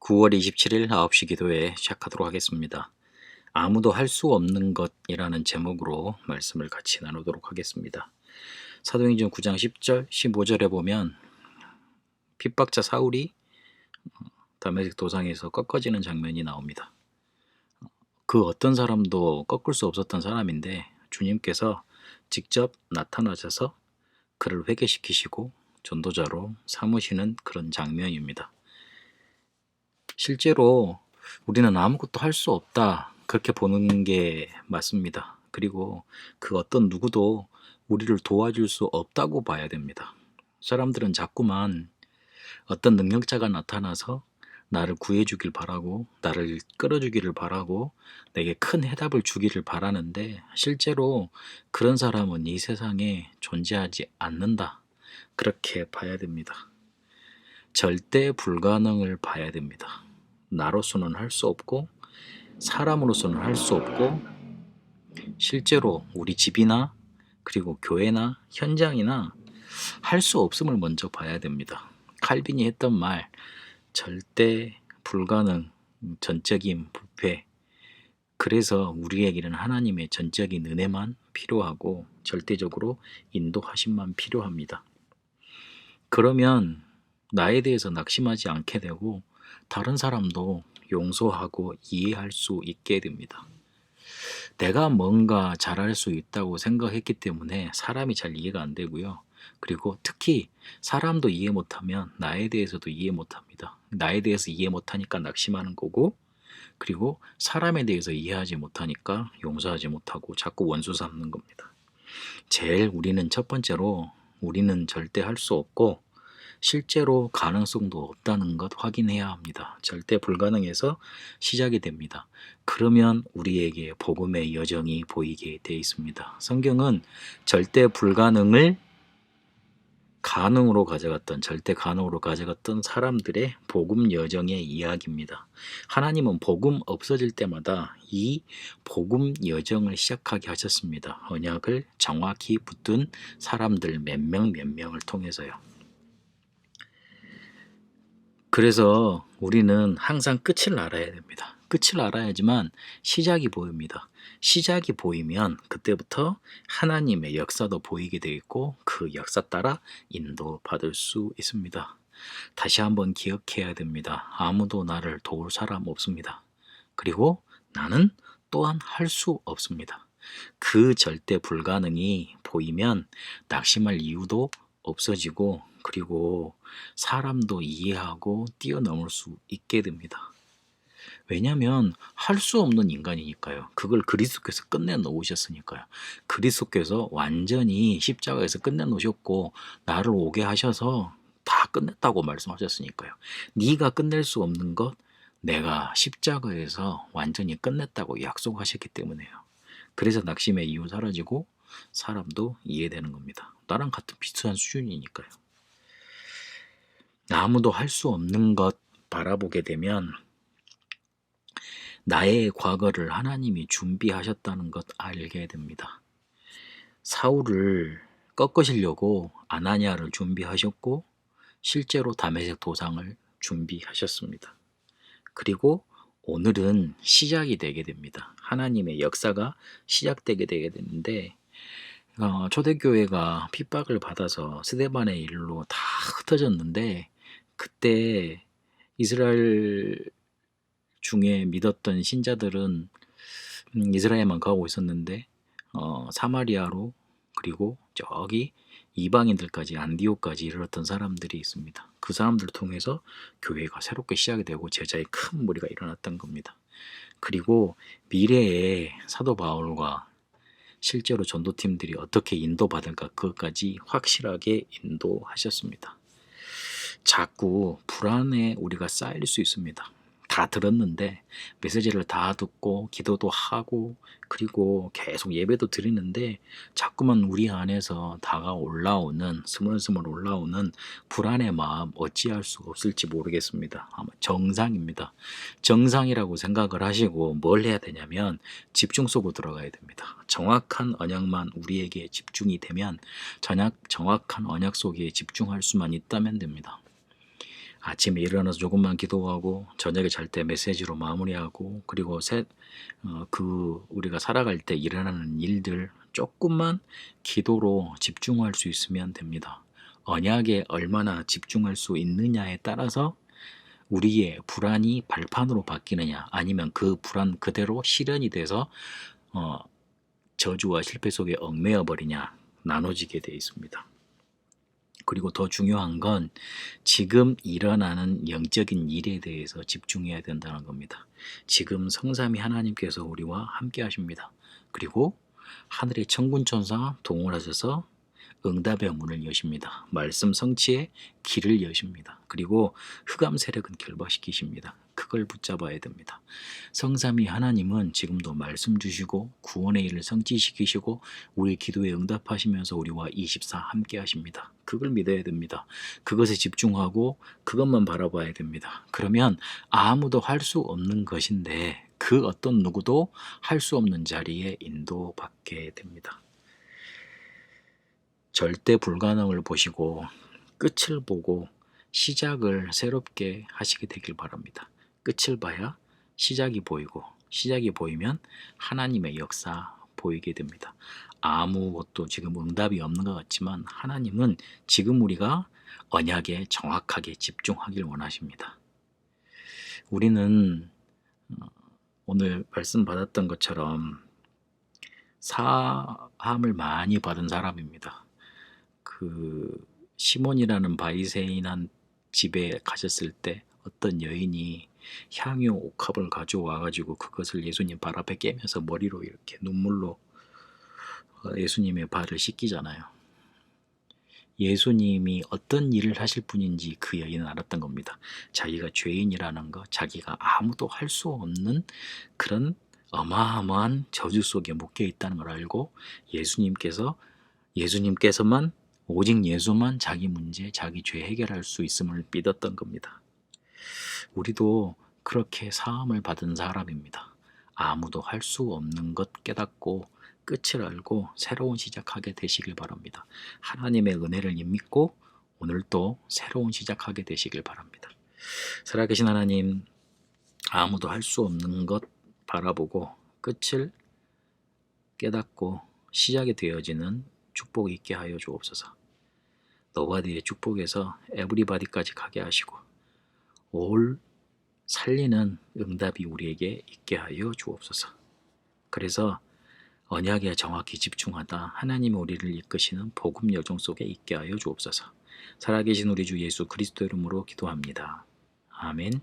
9월 27일 9시 기도회 시작하도록 하겠습니다. 아무도 할 수 없는 것이라는 제목으로 말씀을 같이 나누도록 하겠습니다. 사도행전 9장 10절, 15절에 보면 핍박자 사울이 다메섹 도상에서 꺾어지는 장면이 나옵니다. 그 어떤 사람도 꺾을 수 없었던 사람인데 주님께서 직접 나타나셔서 그를 회개시키시고 전도자로 삼으시는 그런 장면입니다. 실제로 우리는 아무것도 할 수 없다, 그렇게 보는 게 맞습니다. 그리고 그 어떤 누구도 우리를 도와줄 수 없다고 봐야 됩니다. 사람들은 자꾸만 어떤 능력자가 나타나서 나를 구해주길 바라고, 나를 끌어주기를 바라고, 내게 큰 해답을 주기를 바라는데 실제로 그런 사람은 이 세상에 존재하지 않는다, 그렇게 봐야 됩니다. 절대 불가능을 봐야 됩니다. 나로서는 할 수 없고 사람으로서는 할 수 없고, 실제로 우리 집이나 그리고 교회나 현장이나 할 수 없음을 먼저 봐야 됩니다. 칼빈이 했던 말, 절대 불가능, 전적인 부패. 그래서 우리에게는 하나님의 전적인 은혜만 필요하고 절대적으로 인도하심만 필요합니다. 그러면 나에 대해서 낙심하지 않게 되고 다른 사람도 용서하고 이해할 수 있게 됩니다. 내가 뭔가 잘할 수 있다고 생각했기 때문에 사람이 잘 이해가 안 되고요. 그리고 특히 사람도 이해 못하면 나에 대해서도 이해 못합니다. 나에 대해서 이해 못하니까 낙심하는 거고, 그리고 사람에 대해서 이해하지 못하니까 용서하지 못하고 자꾸 원수 삼는 겁니다. 제일 우리는 첫 번째로 우리는 절대 할 수 없고 실제로 가능성도 없다는 것 확인해야 합니다. 절대 불가능해서 시작이 됩니다. 그러면 우리에게 복음의 여정이 보이게 되어 있습니다. 성경은 절대 불가능을 가능으로 가져갔던, 절대 가능으로 가져갔던 사람들의 복음 여정의 이야기입니다. 하나님은 복음 없어질 때마다 이 복음 여정을 시작하게 하셨습니다. 언약을 정확히 붙든 사람들 몇 명을 통해서요. 그래서 우리는 항상 끝을 알아야 됩니다. 끝을 알아야지만 시작이 보입니다. 시작이 보이면 그때부터 하나님의 역사도 보이게 되어 있고 그 역사 따라 인도받을 수 있습니다. 다시 한번 기억해야 됩니다. 아무도 나를 도울 사람 없습니다. 그리고 나는 또한 할 수 없습니다. 그 절대 불가능이 보이면 낙심할 이유도 없어지고, 그리고 사람도 이해하고 뛰어넘을 수 있게 됩니다. 왜냐하면 할 수 없는 인간이니까요. 그걸 그리스도께서 끝내놓으셨으니까요. 그리스도께서 완전히 십자가에서 끝내놓으셨고 나를 오게 하셔서 다 끝냈다고 말씀하셨으니까요. 네가 끝낼 수 없는 것 내가 십자가에서 완전히 끝냈다고 약속하셨기 때문에요. 그래서 낙심의 이유 사라지고 사람도 이해되는 겁니다. 나랑 같은 비슷한 수준이니까요. 아무도 할 수 없는 것 바라보게 되면 나의 과거를 하나님이 준비하셨다는 것 알게 됩니다. 사울을 꺾으시려고 아나니아를 준비하셨고 실제로 다메섹 도상을 준비하셨습니다. 그리고 오늘은 시작이 되게 됩니다. 하나님의 역사가 시작되게 되는데 초대교회가 핍박을 받아서 스데반의 일로 다 흩어졌는데, 그때 이스라엘 중에 믿었던 신자들은 이스라엘만 가고 있었는데 사마리아로, 그리고 저기 이방인들까지 안디옥까지 이르렀던 사람들이 있습니다. 그 사람들을 통해서 교회가 새롭게 시작이 되고 제자의 큰 무리가 일어났던 겁니다. 그리고 미래에 사도 바울과 실제로 전도팀들이 어떻게 인도받을까, 그것까지 확실하게 인도하셨습니다. 자꾸 불안에 우리가 쌓일 수 있습니다. 다 들었는데, 메시지를 다 듣고 기도도 하고 그리고 계속 예배도 드리는데 자꾸만 우리 안에서 올라오는, 스물스물 올라오는 불안의 마음 어찌할 수 없을지 모르겠습니다. 아마 정상입니다. 정상이라고 생각을 하시고 뭘 해야 되냐면 집중 속으로 들어가야 됩니다. 정확한 언약만 우리에게 집중이 되면 정확한 언약 속에 집중할 수만 있다면 됩니다. 아침에 일어나서 조금만 기도하고 저녁에 잘 때 메시지로 마무리하고 그리고 우리가 살아갈 때 일어나는 일들 조금만 기도로 집중할 수 있으면 됩니다. 언약에 얼마나 집중할 수 있느냐에 따라서 우리의 불안이 발판으로 바뀌느냐 아니면 그 불안 그대로 실현이 돼서 저주와 실패 속에 얽매여 버리냐 나눠지게 되어 있습니다. 그리고 더 중요한 건 지금 일어나는 영적인 일에 대해서 집중해야 된다는 겁니다. 지금 성삼위 하나님께서 우리와 함께 하십니다. 그리고 하늘의 천군천사 동원하셔서 응답의 문을 여십니다. 말씀 성취의 길을 여십니다. 그리고 흑암 세력은 결박시키십니다. 그걸 붙잡아야 됩니다. 성삼위 하나님은 지금도 말씀 주시고 구원의 일을 성취시키시고 우리 기도에 응답하시면서 우리와 24 함께 하십니다. 그걸 믿어야 됩니다. 그것에 집중하고 그것만 바라봐야 됩니다. 그러면 아무도 할 수 없는 것인데 그 어떤 누구도 할 수 없는 자리에 인도받게 됩니다. 절대 불가능을 보시고 끝을 보고 시작을 새롭게 하시게 되길 바랍니다. 끝을 봐야 시작이 보이고 시작이 보이면 하나님의 역사 보이게 됩니다. 아무것도 지금 응답이 없는 것 같지만 하나님은 지금 우리가 언약에 정확하게 집중하길 원하십니다. 우리는 오늘 말씀 받았던 것처럼 사함을 많이 받은 사람입니다. 시몬이라는 바리새인한 집에 가셨을 때 어떤 여인이 향유 옥합을 가져와 가지고 그것을 예수님 발 앞에 깨면서 머리로 이렇게 눈물로 예수님의 발을 씻기잖아요. 예수님이 어떤 일을 하실 분인지 그 여인은 알았던 겁니다. 자기가 죄인이라는 것, 자기가 아무도 할 수 없는 그런 어마어마한 저주 속에 묶여 있다는 걸 알고 예수님께서만 오직 예수만 자기 문제, 자기 죄 해결할 수 있음을 믿었던 겁니다. 우리도 그렇게 사함을 받은 사람입니다. 아무도 할 수 없는 것 깨닫고 끝을 알고 새로운 시작하게 되시길 바랍니다. 하나님의 은혜를 믿고 오늘도 새로운 시작하게 되시길 바랍니다. 살아계신 하나님, 아무도 할 수 없는 것 바라보고 끝을 깨닫고 시작이 되어지는 축복이 있게 하여 주옵소서. 너바디의 축복에서 에브리바디까지 가게 하시고 올 살리는 응답이 우리에게 있게 하여 주옵소서. 그래서 언약에 정확히 집중하다 하나님이 우리를 이끄시는 복음 여정 속에 있게 하여 주옵소서. 살아계신 우리 주 예수 그리스도 이름으로 기도합니다. 아멘.